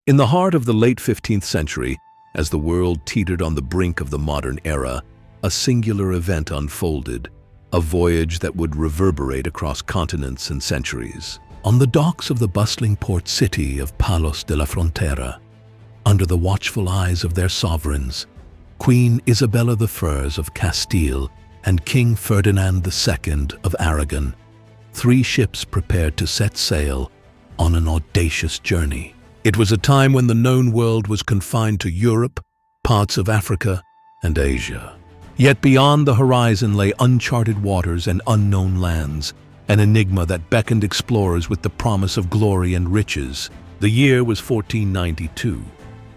In the heart of the late 15th century, as the world teetered on the brink of the modern era, a singular event unfolded, a voyage that would reverberate across continents and centuries. On the docks of the bustling port city of Palos de la Frontera, under the watchful eyes of their sovereigns, Queen Isabella I of Castile and King Ferdinand II of Aragon, three ships prepared to set sail on an audacious journey. It was a time when the known world was confined to Europe, parts of Africa, and Asia. Yet beyond the horizon lay uncharted waters and unknown lands, an enigma that beckoned explorers with the promise of glory and riches. The year was 1492,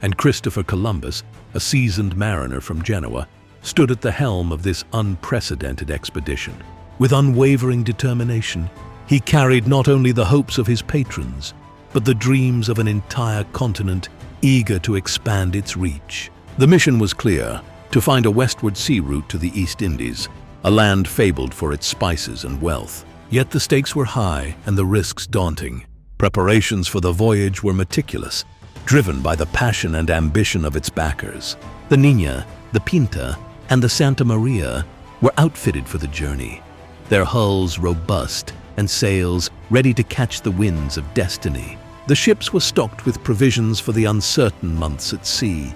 and Christopher Columbus, a seasoned mariner from Genoa, stood at the helm of this unprecedented expedition. With unwavering determination, he carried not only the hopes of his patrons, but the dreams of an entire continent eager to expand its reach. The mission was clear: to find a westward sea route to the East Indies, a land fabled for its spices and wealth. Yet the stakes were high and the risks daunting. Preparations for the voyage were meticulous, driven by the passion and ambition of its backers. The Niña, the Pinta, and the Santa Maria were outfitted for the journey, their hulls robust and sails ready to catch the winds of destiny. The ships were stocked with provisions for the uncertain months at sea: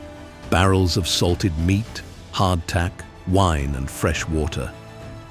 barrels of salted meat, hardtack, wine, and fresh water,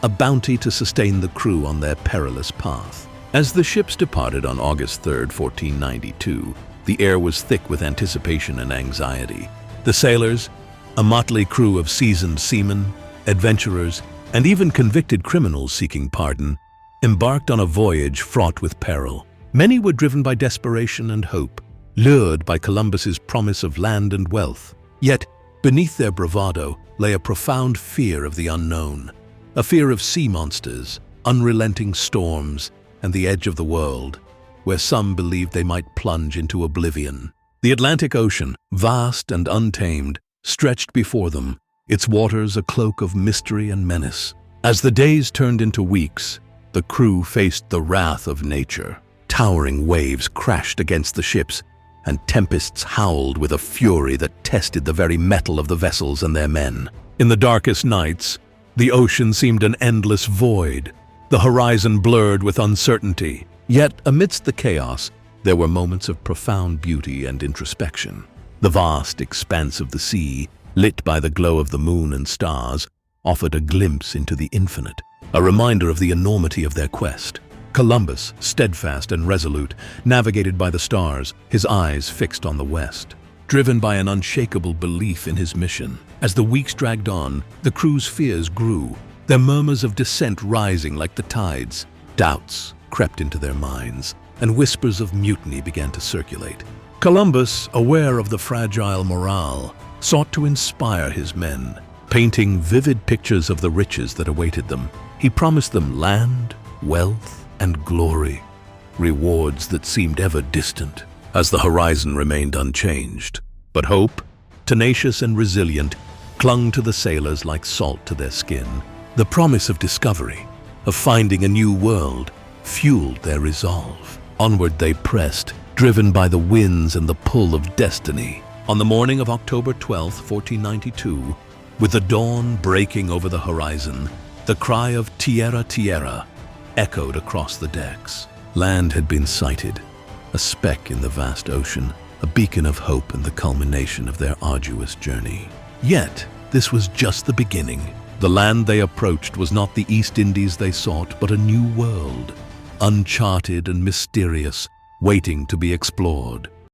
a bounty to sustain the crew on their perilous path. As the ships departed on August 3, 1492, the air was thick with anticipation and anxiety. The sailors, a motley crew of seasoned seamen, adventurers, and even convicted criminals seeking pardon, embarked on a voyage fraught with peril. Many were driven by desperation and hope, lured by Columbus's promise of land and wealth. Yet, beneath their bravado lay a profound fear of the unknown, a fear of sea monsters, unrelenting storms, and the edge of the world, where some believed they might plunge into oblivion. The Atlantic Ocean, vast and untamed, stretched before them, its waters a cloak of mystery and menace. As the days turned into weeks, the crew faced the wrath of nature. Towering waves crashed against the ships, and tempests howled with a fury that tested the very metal of the vessels and their men. In the darkest nights, the ocean seemed an endless void, the horizon blurred with uncertainty. Yet, amidst the chaos, there were moments of profound beauty and introspection. The vast expanse of the sea, lit by the glow of the moon and stars, offered a glimpse into the infinite, a reminder of the enormity of their quest. Columbus, steadfast and resolute, navigated by the stars, his eyes fixed on the west, driven by an unshakable belief in his mission. As the weeks dragged on, the crew's fears grew, their murmurs of dissent rising like the tides. Doubts crept into their minds, and whispers of mutiny began to circulate. Columbus, aware of the fragile morale, sought to inspire his men. Painting vivid pictures of the riches that awaited them, he promised them land, wealth, and glory, rewards that seemed ever distant as the horizon remained unchanged. But hope, tenacious and resilient, clung to the sailors like salt to their skin. The promise of discovery, of finding a new world, fueled their resolve. Onward they pressed, driven by the winds and the pull of destiny. On the morning of October 12, 1492, with the dawn breaking over the horizon, the cry of "Tierra, Tierra" echoed across the decks. Land had been sighted, a speck in the vast ocean, a beacon of hope and the culmination of their arduous journey. Yet, this was just the beginning. The land they approached was not the East Indies they sought, but a new world, uncharted and mysterious, waiting to be explored.